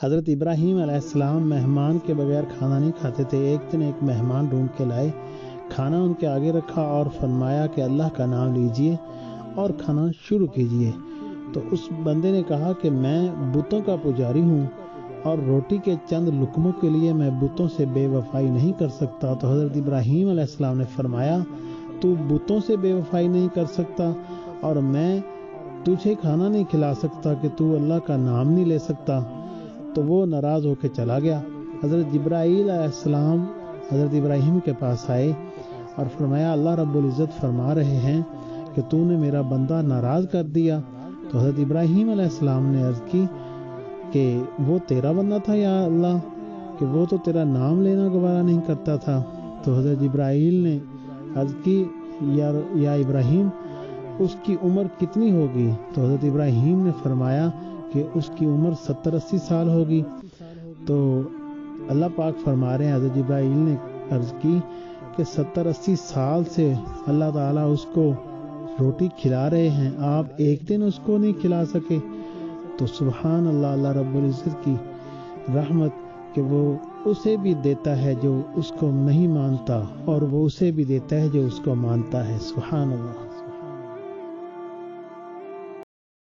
حضرت ابراہیم علیہ السلام مہمان کے بغیر کھانا نہیں کھاتے تھے۔ ایک دن ایک مہمان ڈھونڈ کے لائے، کھانا ان کے آگے رکھا اور فرمایا کہ اللہ کا نام لیجئے اور کھانا شروع کیجئے۔ تو اس بندے نے کہا کہ میں بتوں کا پجاری ہوں اور روٹی کے چند لقموں کے لیے میں بتوں سے بے وفائی نہیں کر سکتا۔ تو حضرت ابراہیم علیہ السلام نے فرمایا تو بتوں سے بے وفائی نہیں کر سکتا اور میں تجھے کھانا نہیں کھلا سکتا کہ تو اللہ کا نام نہیں لے سکتا؟ تو وہ ناراض ہو کے چلا گیا۔ حضرت جبرائیل علیہ السلام حضرت ابراہیم کے پاس آئے اور فرمایا اللہ رب العزت فرما رہے ہیں کہ تو نے میرا بندہ ناراض کر دیا۔ تو حضرت ابراہیم علیہ السلام نے عرض کی کہ وہ تیرا بندہ تھا یا اللہ، کہ وہ تو تیرا نام لینا گوارا نہیں کرتا تھا۔ تو حضرت جبرائیل نے عرض کی یا ابراہیم اس کی عمر کتنی ہوگی؟ تو حضرت ابراہیم نے فرمایا کہ اس کی عمر 70-80 سال ہوگی۔ تو اللہ پاک فرما رہے ہیں حضرت جبرائیل نے عرض کی کہ 70-80 سال سے اللہ تعالیٰ اس کو روٹی کھلا رہے ہیں، آپ ایک دن اس کو نہیں کھلا سکے؟ تو سبحان اللہ، اللہ رب العزت کی رحمت کہ وہ اسے بھی دیتا ہے جو اس کو نہیں مانتا اور وہ اسے بھی دیتا ہے جو اس کو مانتا ہے۔ سبحان اللہ۔